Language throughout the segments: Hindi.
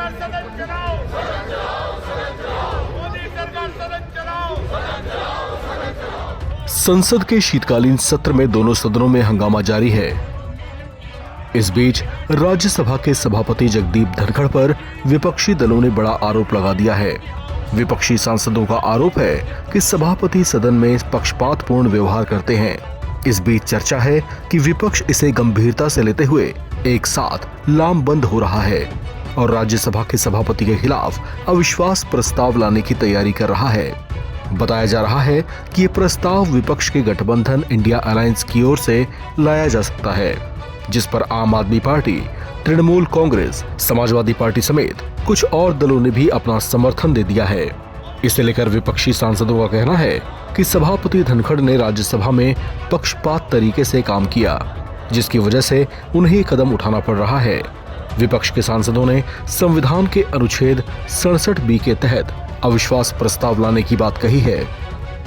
सरकार सदन चलाओ, मोदी सरकार सदन चलाओ। संसद के शीतकालीन सत्र में दोनों सदनों में हंगामा जारी है। इस बीच राज्यसभा के सभापति जगदीप धनखड़ पर विपक्षी दलों ने बड़ा आरोप लगा दिया है। विपक्षी सांसदों का आरोप है कि सभापति सदन में पक्षपातपूर्ण व्यवहार करते हैं। इस बीच चर्चा है कि विपक्ष इसे गंभीरता से लेते हुए एक साथ लामबंद हो रहा है और राज्यसभा के सभापति के खिलाफ अविश्वास प्रस्ताव लाने की तैयारी कर रहा है। बताया जा रहा है कि ये प्रस्ताव विपक्ष के गठबंधन इंडिया अलायंस की ओर से लाया जा सकता है, जिस पर आम आदमी पार्टी, तृणमूल कांग्रेस, समाजवादी पार्टी समेत कुछ और दलों ने भी अपना समर्थन दे दिया है। इसे लेकर विपक्षी सांसदों का कहना है कि सभापति धनखड़ ने राज्यसभा में पक्षपात तरीके से काम किया, जिसकी वजह से उन्हें कदम उठाना पड़ रहा है। विपक्ष के सांसदों ने संविधान के अनुच्छेद 67B के तहत अविश्वास प्रस्ताव लाने की बात कही है।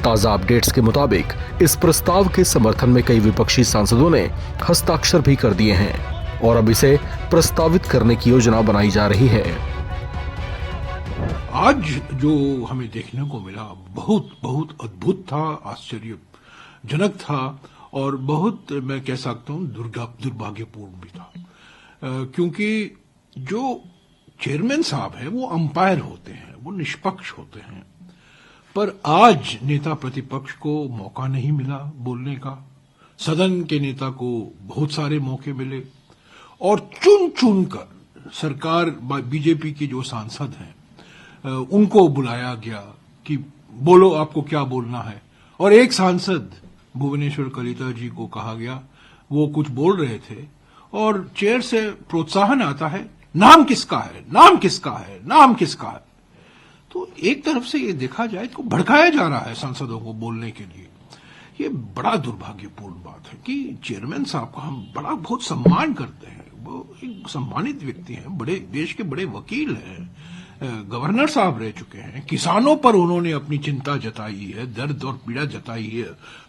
ताजा अपडेट्स के मुताबिक इस प्रस्ताव के समर्थन में कई विपक्षी सांसदों ने हस्ताक्षर भी कर दिए हैं और अब इसे प्रस्तावित करने की योजना बनाई जा रही है। आज जो हमें देखने को मिला बहुत बहुत अद्भुत था, आश्चर्यजनक था और बहुत, मैं कह सकता हूं, दुर्भाग्यपूर्ण भी था, क्योंकि जो चेयरमैन साहब है वो अंपायर होते हैं, वो निष्पक्ष होते हैं, पर आज नेता प्रतिपक्ष को मौका नहीं मिला बोलने का। सदन के नेता को बहुत सारे मौके मिले और चुन चुन कर सरकार, बीजेपी के जो सांसद हैं उनको बुलाया गया कि बोलो, आपको क्या बोलना है। और एक सांसद भुवनेश्वर कलिता जी को कहा गया, वो कुछ बोल रहे थे और चेयर से प्रोत्साहन आता है, नाम किसका है, नाम किसका है, नाम किसका है। तो एक तरफ से ये देखा जाए तो भड़काया जा रहा है सांसदों को बोलने के लिए। ये बड़ा दुर्भाग्यपूर्ण बात है कि चेयरमैन साहब का हम बहुत सम्मान करते हैं, वो एक सम्मानित व्यक्ति हैं, बड़े देश के बड़े वकील हैं, गवर्नर साहब रह चुके हैं, किसानों पर उन्होंने अपनी चिंता जताई है, दर्द और पीड़ा जताई है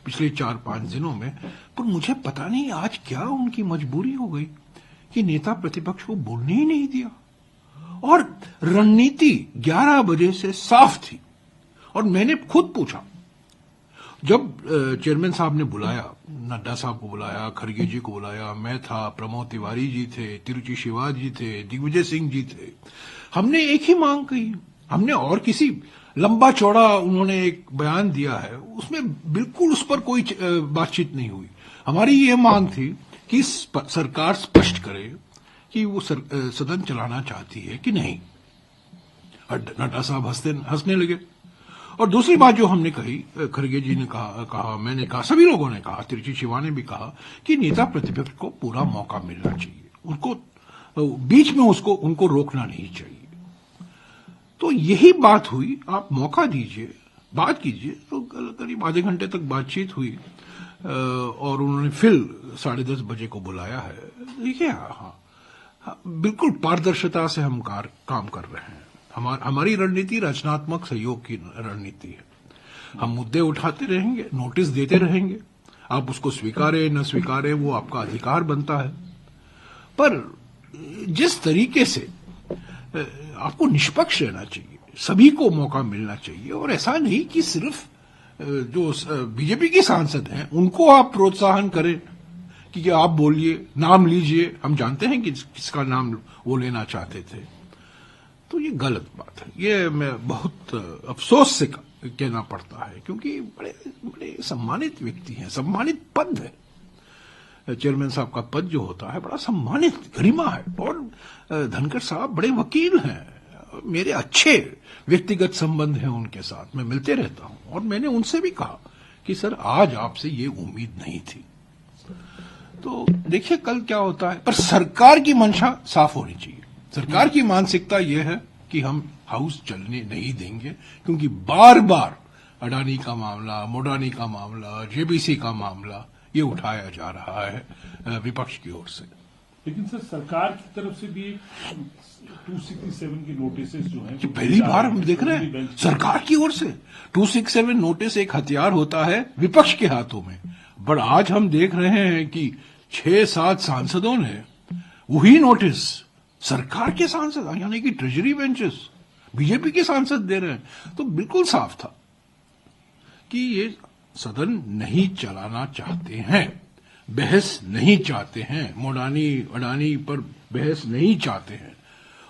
पिछले 4-5 दिनों में। पर मुझे पता नहीं आज क्या उनकी मजबूरी हो गई कि नेता प्रतिपक्ष को बोलने ही नहीं दिया। और रणनीति 11 बजे से साफ थी और मैंने खुद पूछा, जब चेयरमैन साहब ने बुलाया, नड्डा साहब को बुलाया, खड़गे जी को बुलाया, मैं था, प्रमोद तिवारी जी थे, तिरुचि शिवाजी जी थे, दिग्विजय सिंह जी थे, हमने एक ही मांग कही। हमने और किसी लंबा चौड़ा उन्होंने एक बयान दिया है, उसमें बिल्कुल उस पर कोई बातचीत नहीं हुई। हमारी ये मांग थी कि सरकार स्पष्ट करे कि वो सदन चलाना चाहती है कि नहीं। नड्डा साहब हंसने लगे। और दूसरी बात जो हमने कही, खड़गे जी ने कहा, मैंने कहा, सभी लोगों ने कहा, तिरुचि शिवा ने भी कहा कि नेता प्रतिपक्ष को पूरा मौका मिलना चाहिए, उनको बीच में उनको रोकना नहीं चाहिए। तो यही बात हुई, आप मौका दीजिए, बात कीजिए। तो करीब आधे घंटे तक बातचीत हुई और उन्होंने फिर 10:30 बजे को बुलाया है। देखिए, हाँ, बिल्कुल पारदर्शिता से हम काम कर रहे हैं। हमारी रणनीति रचनात्मक सहयोग की रणनीति है। हम मुद्दे उठाते रहेंगे, नोटिस देते रहेंगे, आप उसको स्वीकारें न स्वीकारें वो आपका अधिकार बनता है। पर जिस तरीके से आपको निष्पक्ष रहना चाहिए, सभी को मौका मिलना चाहिए और ऐसा नहीं कि सिर्फ जो बीजेपी के सांसद हैं उनको आप प्रोत्साहन करें कि आप बोलिए, नाम लीजिए। हम जानते हैं कि किसका नाम वो लेना चाहते थे। तो ये गलत बात है। ये मैं बहुत अफसोस से कहना पड़ता है, क्योंकि बड़े बड़े सम्मानित व्यक्ति हैं, सम्मानित पद है। चेयरमैन साहब का पद जो होता है बड़ा सम्मानित गरिमा है। और धनखड़ साहब बड़े वकील हैं, मेरे अच्छे व्यक्तिगत संबंध हैं उनके साथ, मैं मिलते रहता हूं और मैंने उनसे भी कहा कि सर आज आपसे ये उम्मीद नहीं थी। तो देखिए कल क्या होता है। पर सरकार की मंशा साफ होनी चाहिए। सरकार की मानसिकता यह है कि हम हाउस चलने नहीं देंगे, क्योंकि बार बार अडानी का मामला, मोडानी का मामला, जेबीसी का मामला ये उठाया जा रहा है विपक्ष की ओर से। लेकिन सर सरकार की तरफ से भी 267 की नोटिस जो है, पहली बार हम देख रहे हैं सरकार की ओर से 267 नोटिस एक हथियार होता है विपक्ष के हाथों में। पर आज हम देख रहे हैं कि 6-7 सांसदों ने वही नोटिस सरकार के सांसद यानी कि ट्रेजरी बेंचेस बीजेपी के सांसद दे रहे हैं, तो बिल्कुल साफ था कि ये सदन नहीं चलाना चाहते हैं, बहस नहीं चाहते हैं, मोडानी अडानी पर बहस नहीं चाहते हैं।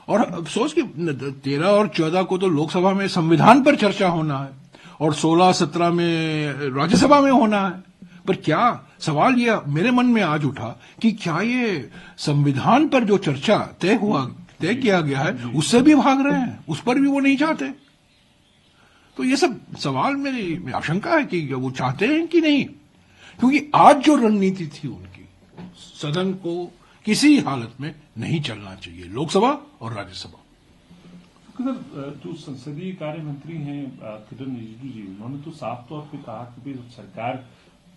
और अफसोस कि 13 और 14 को तो लोकसभा में संविधान पर चर्चा होना है और 16-17 में राज्यसभा में होना है। पर क्या सवाल ये मेरे मन में आज उठा कि क्या ये संविधान पर जो चर्चा तय किया गया है उससे भी भाग रहे हैं, उस पर भी वो नहीं चाहते। तो ये सब सवाल मेरी आशंका है कि वो चाहते हैं कि नहीं, क्योंकि आज जो रणनीति थी उनकी, सदन को किसी हालत में नहीं चलना चाहिए, लोकसभा और राज्यसभा। जो संसदीय कार्य मंत्री हैं किरण रिजिजू जी, उन्होंने तो साफ तौर पे कहा कि सरकार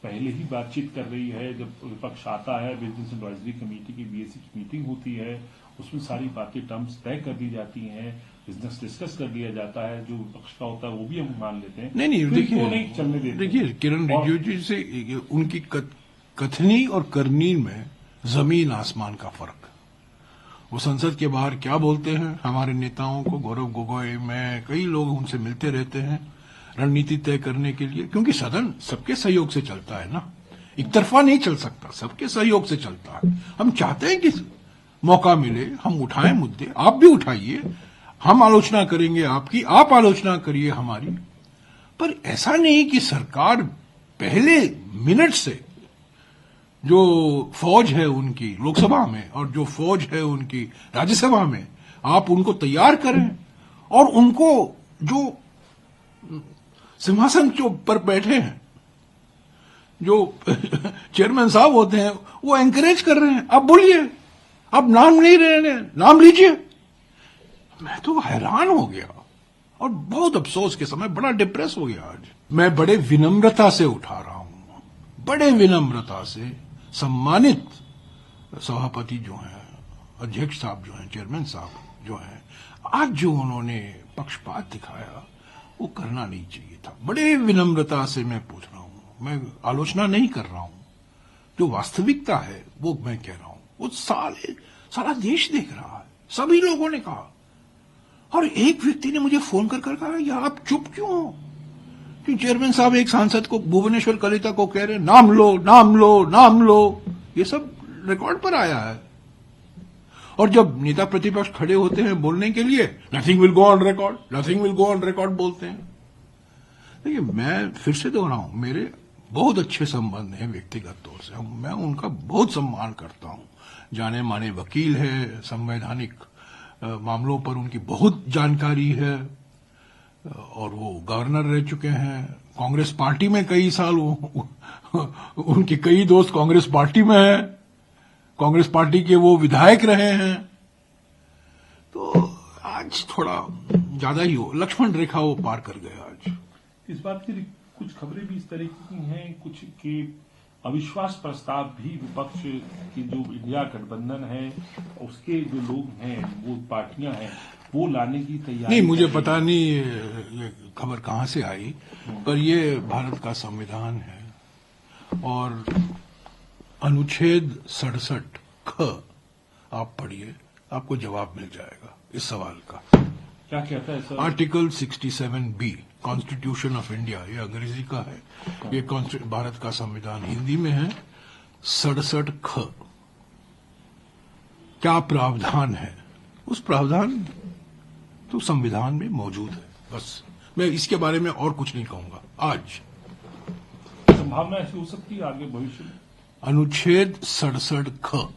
पहले ही बातचीत कर रही है, जब विपक्ष आता है बिजनेस एडवाइजरी कमेटी की बीएससी की मीटिंग होती है, उसमें सारी बातें टर्म्स तय कर दी जाती हैं, बिजनेस डिस्कस कर लिया जाता है, जो विपक्ष का होता है वो भी हम मान लेते हैं। नहीं नहीं चलने देते। देखिए किरण रिजिजू जी से उनकी कथनी और करनी में जमीन आसमान का फर्क। वो संसद के बाहर क्या बोलते हैं, हमारे नेताओं को, गौरव गोगोई में कई लोग उनसे मिलते रहते हैं रणनीति तय करने के लिए, क्योंकि सदन सबके सहयोग से चलता है ना, एक तरफा नहीं चल सकता, सबके सहयोग से चलता है। हम चाहते हैं कि मौका मिले, हम उठाएं मुद्दे, आप भी उठाइए, हम आलोचना करेंगे आपकी, आप आलोचना करिए हमारी। पर ऐसा नहीं कि सरकार पहले मिनट से जो फौज है उनकी लोकसभा में और जो फौज है उनकी राज्यसभा में, आप उनको तैयार करें और उनको जो सिंहासन जो पर बैठे हैं, जो चेयरमैन साहब होते हैं, वो एनकरेज कर रहे हैं, आप बोलिए, आप नाम नहीं ले रहे, नाम लीजिए। मैं तो हैरान हो गया और बहुत अफसोस के समय बड़ा डिप्रेस हो गया। आज मैं बड़े विनम्रता से उठा रहा हूं, बड़े विनम्रता से सम्मानित सभापति जो हैं, अध्यक्ष साहब जो हैं, चेयरमैन साहब जो हैं, आज जो उन्होंने पक्षपात दिखाया वो करना नहीं चाहिए था। बड़े विनम्रता से मैं पूछ रहा हूं, मैं आलोचना नहीं कर रहा हूं, जो वास्तविकता है वो मैं कह रहा हूं। वो सारा देश देख रहा है, सभी लोगों ने कहा, और एक व्यक्ति ने मुझे फोन कर कहा, यार आप चुप क्यों हो? कि चेयरमैन साहब एक सांसद को, भुवनेश्वर कलिता को कह रहे नाम लो नाम लो नाम लो, ये सब रिकॉर्ड पर आया है। और जब नेता प्रतिपक्ष खड़े होते हैं बोलने के लिए, nothing will go on record, nothing will go on record बोलते हैं। देखिए मैं फिर से दोहरा हूं, मेरे बहुत अच्छे संबंध हैं व्यक्तिगत तौर से, मैं उनका बहुत सम्मान करता हूं, जाने माने वकील है, संवैधानिक मामलों पर उनकी बहुत जानकारी है और वो गवर्नर रह चुके हैं, कांग्रेस पार्टी में कई साल उनके कई दोस्त कांग्रेस पार्टी में हैं, कांग्रेस पार्टी के वो विधायक रहे हैं। तो आज थोड़ा ज्यादा ही हो, लक्ष्मण रेखा वो पार कर गए आज। इस बात की कुछ खबरें भी इस तरीके की हैं, कुछ के अविश्वास प्रस्ताव भी विपक्ष की जो इंडिया गठबंधन है उसके जो लोग हैं, वो पार्टियां हैं, वो लाने की तैयारी। नहीं, मुझे पता नहीं ये खबर कहां से आई, पर ये भारत का संविधान है और अनुच्छेद 67 ख आप पढ़िए, आपको जवाब मिल जाएगा इस सवाल का। क्या कहता है sir? Article 67B constitution of India, ये अंग्रेजी का है, ये भारत का संविधान हिंदी में है। 67 ख क्या प्रावधान है, उस प्रावधान तो संविधान में मौजूद है। बस मैं इसके बारे में और कुछ नहीं कहूंगा। आज संभावना ऐसी हो सकती है आगे भविष्य में। अनुच्छेद 67 ख